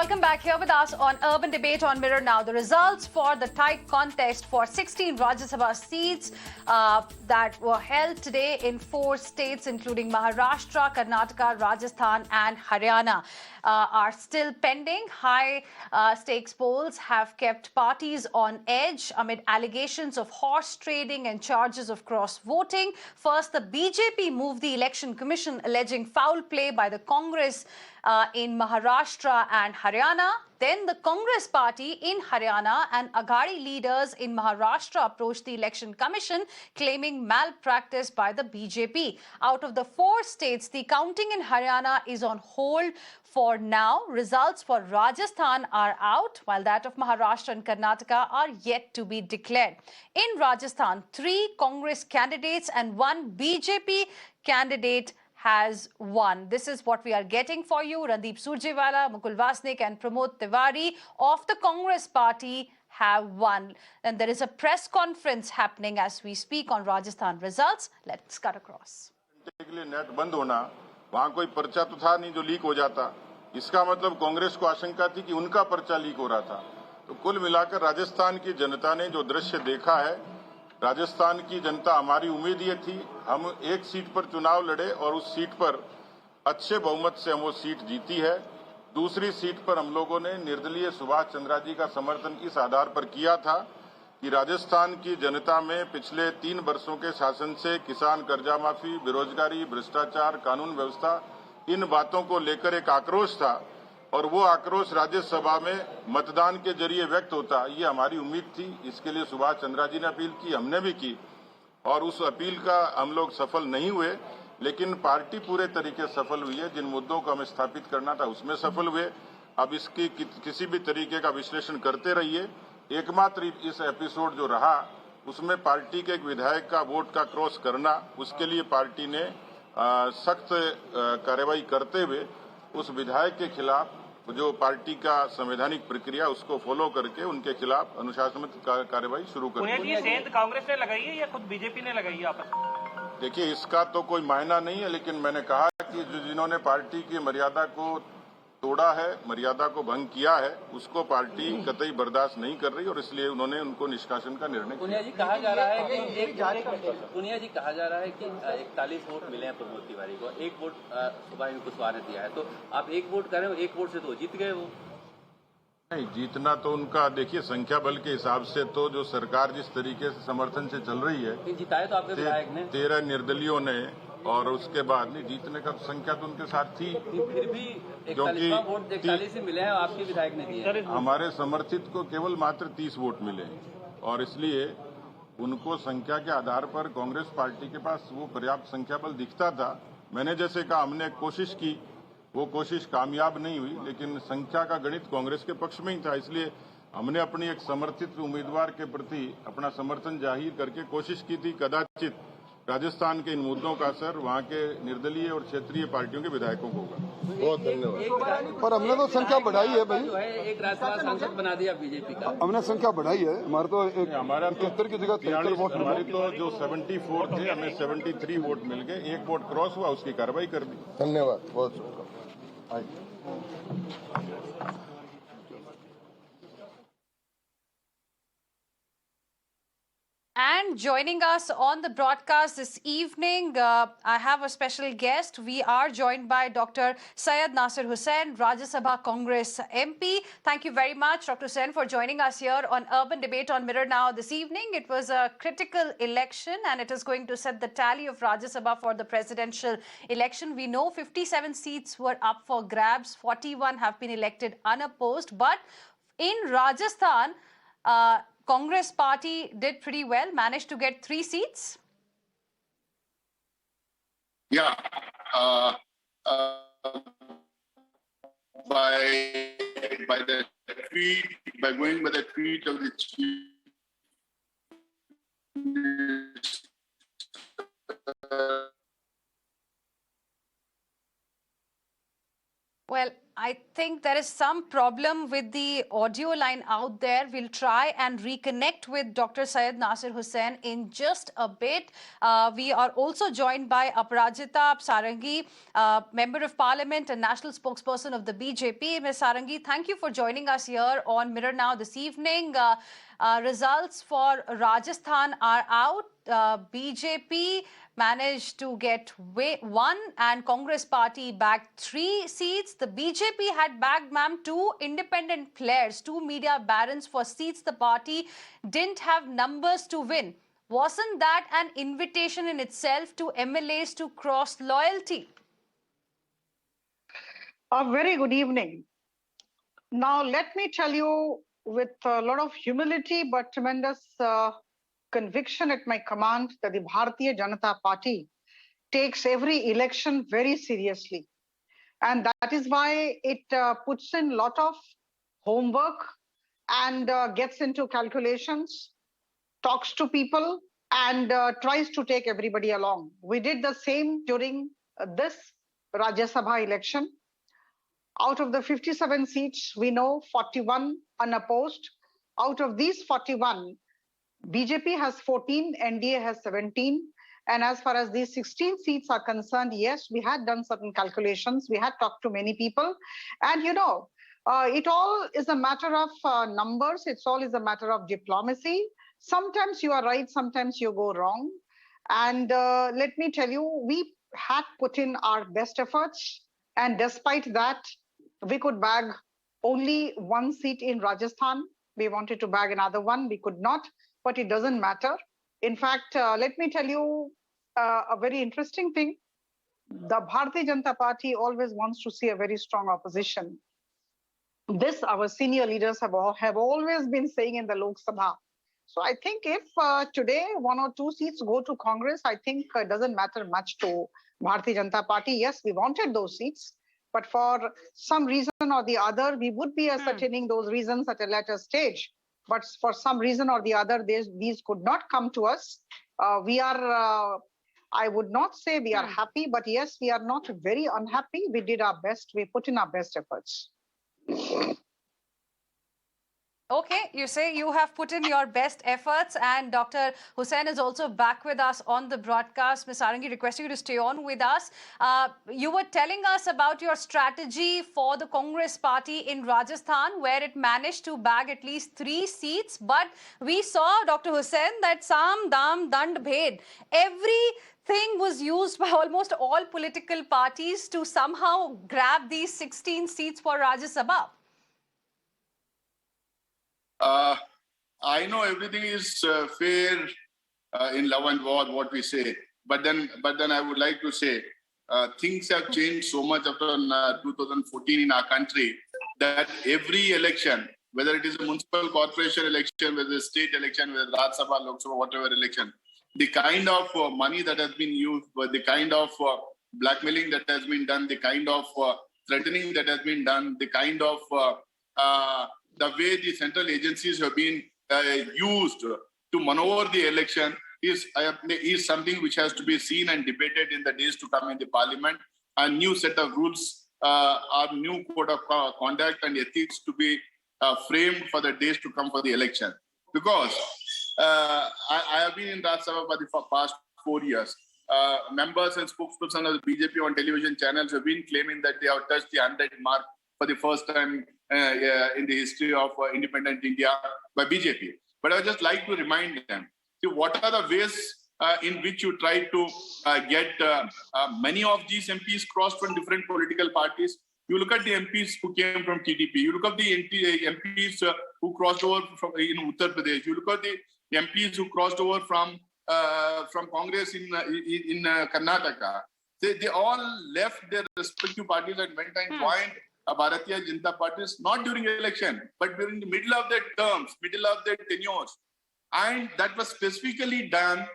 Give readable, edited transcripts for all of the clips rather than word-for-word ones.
Welcome back here with us on Urban Debate on Mirror Now. The results for the tight contest for 16 Rajya Sabha seats that were held today in 4 states, including Maharashtra, Karnataka, Rajasthan and Haryana, are still pending. High stakes polls have kept parties on edge amid allegations of horse trading and charges of cross voting. First, the BJP moved the Election Commission alleging foul play by the Congress in Maharashtra and Haryana. Then the Congress party in Haryana and Aghadi leaders in Maharashtra approached the Election Commission claiming malpractice by the BJP. Out of the 4 states, the counting in Haryana is on hold for now. Results for Rajasthan are out, while that of Maharashtra and Karnataka are yet to be declared. In Rajasthan, 3 Congress candidates and 1 BJP candidate has won. This is what we are getting for you. Randeep Surjewala, Mukul Vasnik and Promod Tiwari of the Congress party have won. And there is a press conference happening as we speak on Rajasthan results. Let's cut across. Net बंद होना, वहां कोई पर्चा तो था नहीं जो leak हो जाता। इसका मतलब कांग्रेस को आशंका थी कि उनका पर्चा लीक हो रहा था। तो कुल मिलाकर राजस्थान की जनता ने जो दृश्य देखा है, राजस्थान की जनता, हमारी उम्मीद ये थी हम एक सीट पर चुनाव लड़े और उस सीट पर अच्छे बहुमत से हम वो सीट जीती है। दूसरी सीट पर हम लोगों ने निर्दलीय सुभाष चंद्रा जी का समर्थन इस आधार पर किया था कि राजस्थान की जनता में पिछले 3 वर्षों के शासन से किसान कर्जा माफी, बेरोजगारी, भ्रष्टाचार, कानून व्यवस्था, इन बातों को लेकर एक आक्रोश था और वो आक्रोश राज्यसभा में मतदान के जरिए व्यक्त होता, ये हमारी उम्मीद थी। इसके लिए सुभाष चंद्रा जी ने अपील की, हमने भी की और उस अपील का हम लोग सफल नहीं हुए, लेकिन पार्टी पूरे तरीके से सफल हुई है। जिन मुद्दों को हमें स्थापित करना था उसमें सफल हुए। अब इसकी किसी भी तरीके का विश्लेषण करते रहिए। एकमात्र इस एपिसोड जो रहा उसमें पार्टी के एक विधायक का वोट का क्रॉस करना, उसके लिए पार्टी ने सख्त कार्रवाई करते हुए उस विधायक के खिलाफ जो पार्टी का संवैधानिक प्रक्रिया उसको फॉलो करके उनके खिलाफ अनुशासनात्मक कार्रवाई शुरू कर दी। ये सेंध कांग्रेस ने लगाई है या खुद बीजेपी ने लगाई है आपस में? देखिए, इसका तो कोई मायना नहीं है, लेकिन मैंने कहा कि जिन्होंने पार्टी की मर्यादा को तोड़ा है, मर्यादा को भंग किया है, उसको पार्टी कतई बर्दाश्त नहीं कर रही और इसलिए उन्होंने उनको निष्कासन का निर्णय किया। पुनिया जी कहा जा रहा है कि 41 वोट मिले हैं प्रमोद तिवारी को, 1 वोट सुभाष कुशवाहा ने दिया है, तो आप 1 वोट करें, 1 वोट से तो जीत गए वो। नहीं, जीतना तो उनका, देखिए संख्या बल के हिसाब से तो जो सरकार जिस तरीके से समर्थन से चल रही है, जिताए तो आपके विधायक ने 13 निर्दलियों ने और उसके बाद नहीं जीतने का संख्या तो उनके साथ थी, फिर भी 41वां वोट 41 ही मिले हैं, आपके विधायक ने दिए। हमारे समर्थित को केवल मात्र 30 वोट मिले और इसलिए उनको संख्या के आधार पर कांग्रेस पार्टी के पास वो पर्याप्त संख्या बल दिखता था। मैंने जैसे कहा, हमने कोशिश की, वो कोशिश कामयाब नहीं हुई, लेकिन संख्या का गणित कांग्रेस के पक्ष में ही था। इसलिए हमने अपनी एक समर्थित उम्मीदवार के प्रति अपना समर्थन जाहिर करके कोशिश की थी कदाचित राजस्थान के इन मुद्दों का असर वहां के निर्दलीय और क्षेत्रीय पार्टियों के विधायकों को होगा। बहुत धन्यवाद। पर हमने तो संख्या बढ़ाई है भाई, जो है एक राज्यसभा सांसद बना दिया बीजेपी का, हमने संख्या बढ़ाई है। हमारे तो हमारा 71 की जगह 73 वोट, हमारी तो जो 74 थे हमें 73 वोट मिल गए, 1 वोट क्रॉस हुआ, उसकी कार्रवाई कर दी। धन्यवाद, बहुत शुक्रिया। And joining us on the broadcast this evening, I have a special guest. We are joined by Dr. Syed Nasir Hussain, Rajya Sabha Congress MP. Thank you very much, Dr. Hussain, for joining us here on Urban Debate on Mirror Now this evening. It was a critical election and it is going to set the tally of Rajya Sabha for the presidential election. We know 57 seats were up for grabs, 41 have been elected unopposed, but in Rajasthan, Congress party did pretty well, managed to get 3 seats. Yeah, by going by the tweet of the chief Well, I think there is some problem with the audio line out there. We'll try and reconnect with Dr. Syed Nasir Hussain in just a bit. We are also joined by Aprajita Sarangi, Member of Parliament and National Spokesperson of the BJP. Ms. Sarangi, thank you for joining us here on Mirror Now this evening. Results for Rajasthan are out. BJP managed to get one and Congress party bagged 3 seats. The BJP had bagged, ma'am, 2 independent players, 2 media barons for seats the party didn't have numbers to win. Wasn't that an invitation in itself to MLAs to cross loyalty? A very good evening. Now, let me tell you with a lot of humility but tremendous conviction at my command that the Bharatiya Janata Party takes every election very seriously. And that is why it puts in a lot of homework and gets into calculations, talks to people, and tries to take everybody along. We did the same during this Rajya Sabha election. Out of the 57 seats, we know 41 unopposed. Out of these 41, BJP has 14, NDA has 17. And as far as these 16 seats are concerned, yes, we had done certain calculations. We had talked to many people. And, you know, it all is a matter of numbers. It's all is a matter of diplomacy. Sometimes you are right, sometimes you go wrong. And let me tell you, we had put in our best efforts. And despite that, we could bag only 1 seat in Rajasthan. We wanted to bag another one. We could not, but it doesn't matter. In fact, let me tell you a very interesting thing. The Bharatiya Janata Party always wants to see a very strong opposition. This our senior leaders have always been saying in the Lok Sabha. So I think if today 1 or 2 seats go to Congress, I think it doesn't matter much to Bharatiya Janata Party. Yes, we wanted those seats. But for some reason or the other, we would be ascertaining those reasons at a later stage. But for some reason or the other, these could not come to us. We are, I would not say we are happy, but yes, we are not very unhappy. We did our best. We put in our best efforts. Okay, you say you have put in your best efforts, and Dr. Hussain is also back with us on the broadcast. Ms. Sarangi, requesting you to stay on with us. You were telling us about your strategy for the Congress party in Rajasthan, where it managed to bag at least 3 seats. But we saw, Dr. Hussain, that Sam, Dam, Dand, Bhed, everything was used by almost all political parties to somehow grab these 16 seats for Rajya Sabha. I know everything is fair in love and war, what we say. But then I would like to say things have changed so much after 2014 in our country that every election, whether it is a municipal corporation election, whether it's a state election, whether Rajya Sabha, Lok Sabha, whatever election, the kind of money that has been used, the kind of blackmailing that has been done, the kind of threatening that has been done, the kind of the way the central agencies have been used to maneuver the election is something which has to be seen and debated in the days to come in the parliament. A new set of rules, a new code of conduct and ethics to be framed for the days to come for the election. Because I have been in Rajya Sabha for the past 4 years. Members and spokespersons of the BJP on television channels have been claiming that they have touched the 100 mark for the first time in the history of independent India by BJP. But I would just like to remind them, see, what are the ways in which you try to get many of these MPs crossed from different political parties? You look at the MPs who came from TDP. You look at the MPs who crossed over from in Uttar Pradesh. You look at the MPs who crossed over from Congress in Karnataka. They all left their respective parties and went and joined Bharatiya Janata Parties, not during election, but during the middle of their terms, middle of their tenures. And that was specifically done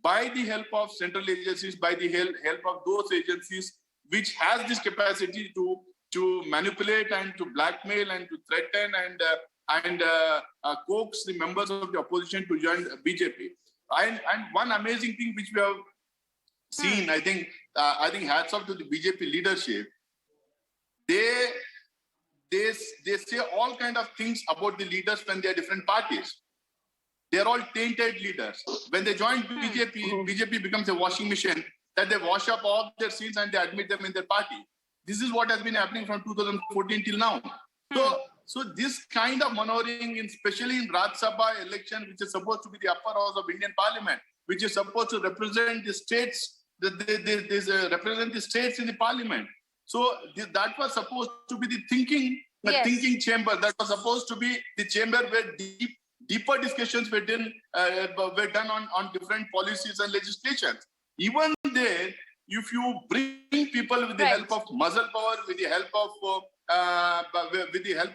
by the help of central agencies, by the help of those agencies which has this capacity to manipulate and to blackmail and to threaten and coax the members of the opposition to join BJP. And one amazing thing which we have seen, I think hats off to the BJP leadership. they say all kind of things about the leaders when they are different parties. They are all tainted leaders. When they join BJP, BJP becomes a washing machine that they wash up all their sins and they admit them in their party. This is what has been happening from 2014 till now. So this kind of maneuvering, especially in Rajya Sabha election, which is supposed to be the upper house of Indian Parliament, which is supposed to represent the states, represent the states in the Parliament. So that was supposed to be the thinking chamber. That was supposed to be the chamber where deeper discussions were done on different policies and legislations. Even there, if you bring people with the help of muscle power, with the help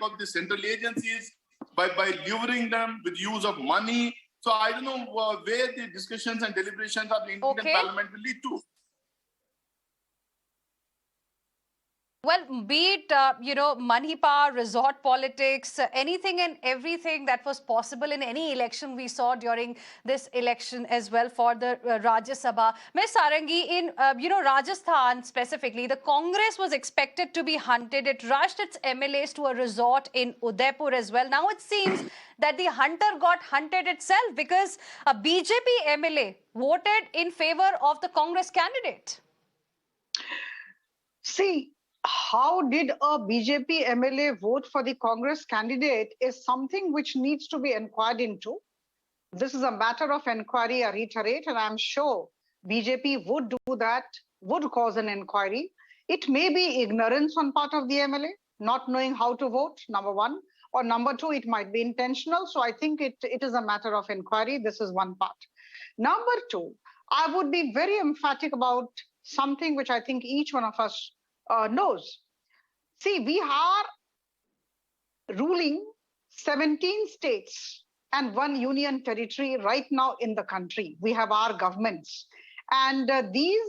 of the central agencies, by luring them with use of money. So I don't know where the discussions and deliberations of the Indian Parliament will lead to. Well, be it, money power, resort politics, anything and everything that was possible in any election we saw during this election as well for the Rajya Sabha. Ms. Sarangi, in, Rajasthan specifically, the Congress was expected to be hunted. It rushed its MLAs to a resort in Udaipur as well. Now it seems that the hunter got hunted itself because a BJP MLA voted in favor of the Congress candidate. See, how did a BJP MLA vote for the Congress candidate is something which needs to be inquired into. This is a matter of inquiry, I reiterate, and I'm sure BJP would do that, would cause an inquiry. It may be ignorance on part of the MLA, not knowing how to vote, number one, or number two, it might be intentional. So I think it is a matter of inquiry. This is one part. Number two, I would be very emphatic about something which I think each one of us knows. See, we are ruling 17 states and 1 union territory right now in the country. We have our governments. And these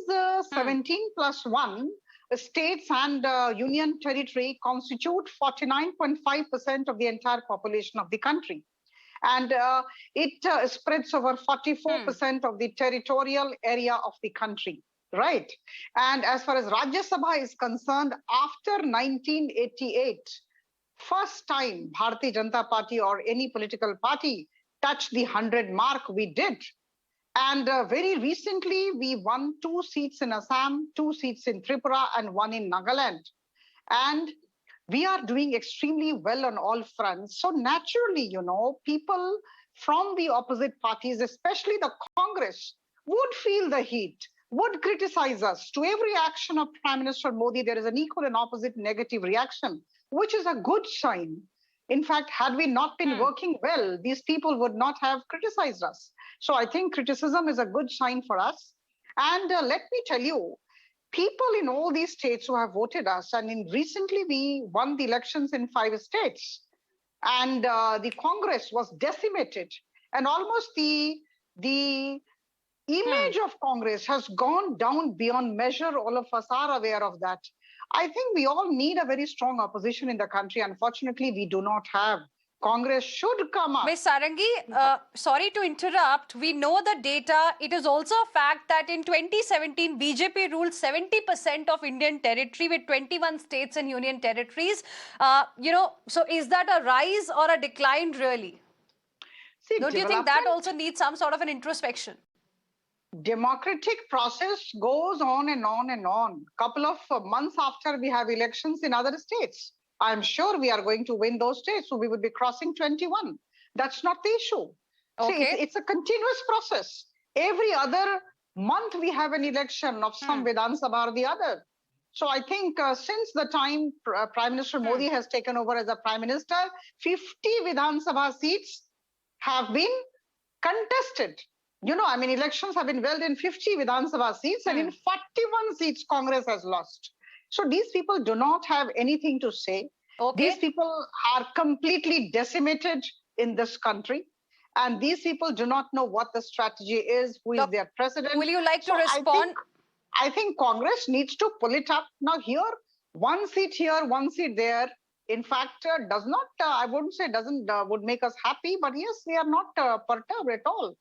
17 plus 1 states and union territory constitute 49.5% of the entire population of the country. And it spreads over 44% of the territorial area of the country. Right. And as far as Rajya Sabha is concerned, after 1988, first time Bharatiya Janata Party or any political party touched the 100 mark, we did. And very recently, we won 2 seats in Assam, 2 seats in Tripura, and 1 in Nagaland. And we are doing extremely well on all fronts. So naturally, people from the opposite parties, especially the Congress, would feel the heat, would criticize us. To every action of Prime Minister Modi, there is an equal and opposite negative reaction, which is a good sign. In fact, had we not been working well, these people would not have criticized us. So I think criticism is a good sign for us. And let me tell you, people in all these states who have voted us, and recently we won the elections in 5 states, and the Congress was decimated, and almost the image of Congress has gone down beyond measure. All of us are aware of that. I think we all need a very strong opposition in the country. Unfortunately, we do not have. Congress should come up. Ms. Sarangi, sorry to interrupt. We know the data. It is also a fact that in 2017, BJP ruled 70% of Indian territory with 21 states and union territories. So is that a rise or a decline really? See, don't you think that also needs some sort of an introspection? Democratic process goes on and on and on. Couple of months after we have elections in other states, I'm sure we are going to win those states. So we would be crossing 21. That's not the issue. Okay. See, it's a continuous process. Every other month we have an election of some Vidhan Sabha or the other. So I think since the time Prime Minister Modi has taken over as a Prime Minister, 50 Vidhan Sabha seats have been contested. Elections have been held in 50 Vidhan Sabha seats, and in 41 seats, Congress has lost. So these people do not have anything to say. Okay. These people are completely decimated in this country. And these people do not know what the strategy is, who is their president. Will you like to respond? I think Congress needs to pull it up. Now here, 1 seat here, 1 seat there, in fact, does not, I wouldn't say doesn't, would make us happy, but yes, we are not perturbed at all.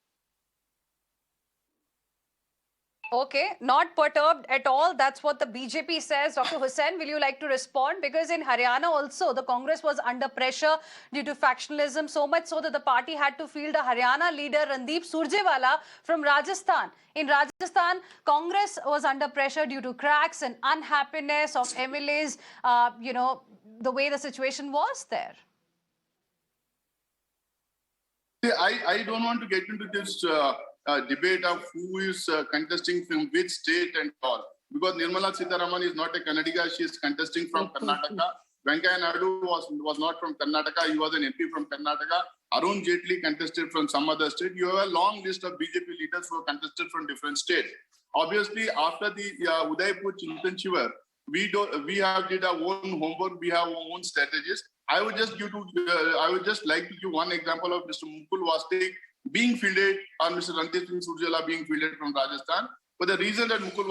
Okay, not perturbed at all. That's what the BJP says. Dr. Hussain, will you like to respond? Because in Haryana also, the Congress was under pressure due to factionalism, so much so that the party had to field a Haryana leader, Randeep Surjewala, from Rajasthan. In Rajasthan, Congress was under pressure due to cracks and unhappiness of MLAs, the way the situation was there. See, I don't want to get into this debate of who is contesting from which state and all, because Nirmala Sitharaman is not a Kannadiga, she is contesting from Karnataka. Venkaiah Naidu was not from Karnataka, he was an MP from Karnataka. Arun Jaitley contested from some other state. You have a long list of BJP leaders who have contested from different states. Obviously, after the Udaipur Chintan Shivar, we have did our own homework, we have our own strategies. I would just like to give one example of Mr. Mukul Vasnik being fielded, or Mr. Randeep Surjewala being fielded from Rajasthan. For the reason that Mr.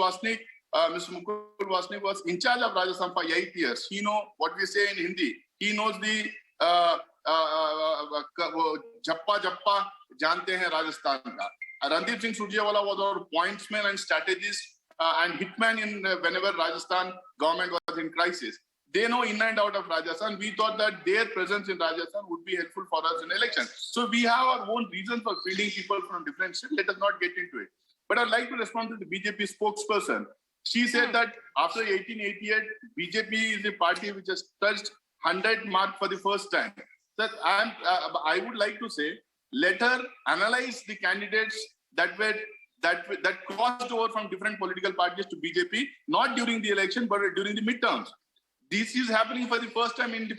Mukul Vasnik was in charge of Rajasthan for 8 years. He knows what we say in Hindi. He knows the Jappa Jappa Jante Hain Rajasthan ka. Randeep Singh Surjewala was our pointsman and strategist and hitman in whenever Rajasthan government was in crisis. They know in and out of Rajasthan. We thought that their presence in Rajasthan would be helpful for us in election. So we have our own reasons for fielding people from different states. Let us not get into it. But I'd like to respond to the BJP spokesperson. She said that after 1888, BJP is a party which has touched 100 mark for the first time. That I would like to say, let her analyze the candidates that crossed over from different political parties to BJP, not during the election, but during the midterms. This is happening for the first time in the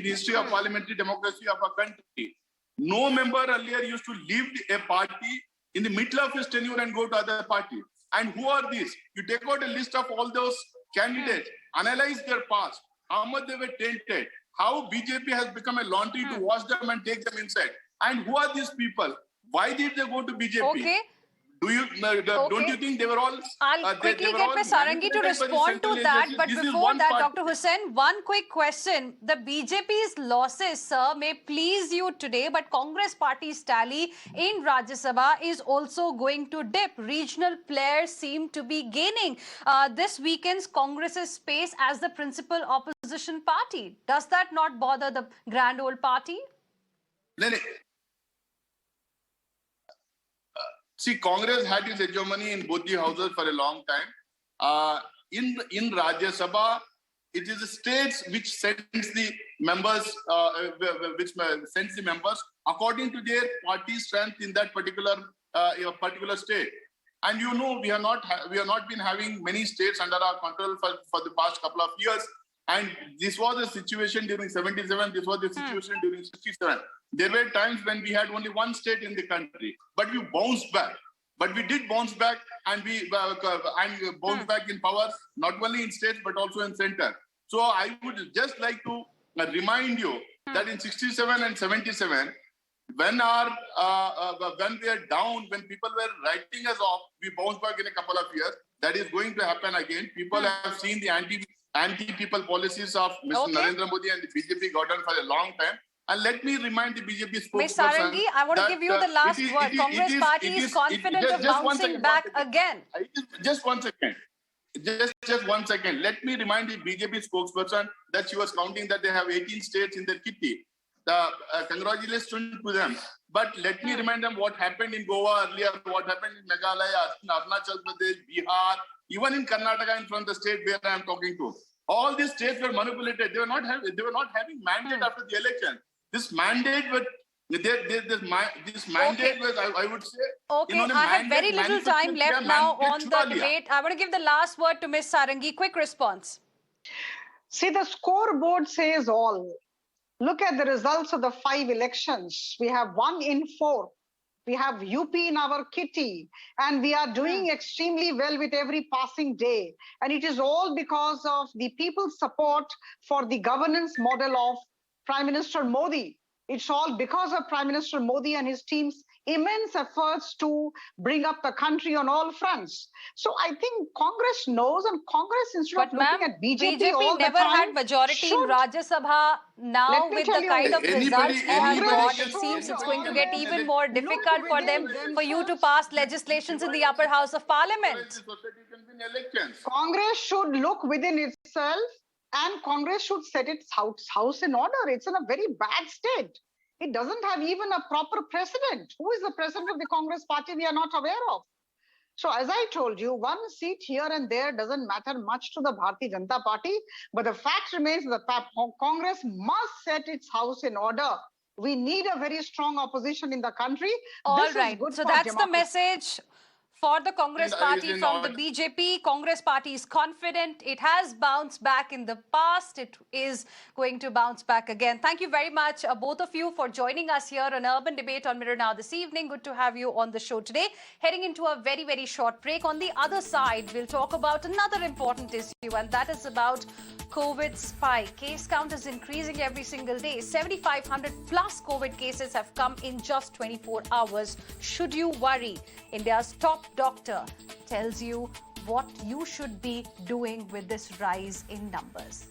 history of parliamentary democracy of our country. No member earlier used to leave a party in the middle of his tenure and go to other party. And who are these? You take out a list of all those candidates, analyze their past, how much they were tainted, how BJP has become a laundry to wash them and take them inside. And who are these people? Why did they go to BJP? Okay. Don't you think they were all... I'll quickly get Ms. Sarangi to respond to that. But before that, Dr. Hussain, one quick question. The BJP's losses, sir, may please you today, but Congress party's tally in Rajya Sabha is also going to dip. Regional players seem to be gaining this weekend's Congress's space as the principal opposition party. Does that not bother the grand old party? See, Congress had its hegemony in both the houses for a long time. In Rajya Sabha, it is the states which sends the members, according to their party strength in that particular state. And you know, we have not been having many states under our control for the past couple of years. And this was the situation during 77. This was the situation during 67. There were times when we had only one state in the country, but we bounced back. But we did bounce back, and we bounced back in power, not only in states but also in center. So I would just like to remind you that in 67 and 77, when we are down, when people were writing us off, we bounced back in a couple of years. That is going to happen again. People have seen the anti-people policies of Mr. Narendra Modi and the BJP government for a long time. And let me remind the BJP spokesperson... Ms. Sarangi, I want to give you the last word. Congress party is confident of bouncing back again. Just one second. Just 1 second. Let me remind the BJP spokesperson that she was counting that they have 18 states in their kitty. Congratulations to them. But let me remind them what happened in Goa earlier, what happened in Meghalaya, in Arunachal Pradesh, Bihar, even in Karnataka, in front of the state where I am talking to. All these states were manipulated. They were not having mandate after the election. This mandate was, I would say... Okay, I have very little time left now on the debate. I want to give the last word to Ms. Sarangi. Quick response. See, the scoreboard says all. Look at the results of the 5 elections. We have 1 in 4. We have UP in our kitty. And we are doing extremely well with every passing day. And it is all because of the people's support for the governance model of Prime Minister Modi. It's all because of Prime Minister Modi and his team's immense efforts to bring up the country on all fronts. So I think Congress knows, and Congress, instead But of looking ma'am, at BJP all the never time, had majority in should- Rajya Sabha. Now Let me with tell the you, kind of anybody- results we have anybody got, can- it seems it's should going to get always even more look difficult for them within for you to themselves. pass legislations in the upper house of parliament. The society can win elections. Congress should look within itself, and Congress should set its house in order. It's in a very bad state. It doesn't have even a proper president. Who is the president of the Congress party? We are not aware of. So as I told you, one seat here and there doesn't matter much to the Bharatiya Janata Party, but the fact remains that Congress must set its house in order. We need a very strong opposition in the country. All This is right. good So for that's the democracy. message for the Congress And party is in from the order- BJP. Congress party is confident. It has bounced back in the past. It is going to bounce back again. Thank you very much, both of you, for joining us here on Urban Debate on Mirror Now this evening. Good to have you on the show today. Heading into a very, very short break. On the other side, we'll talk about another important issue, and that is about COVID spike. Case count is increasing every single day. 7,500 plus COVID cases have come in just 24 hours. Should you worry? India's top doctor tells you what you should be doing with this rise in numbers.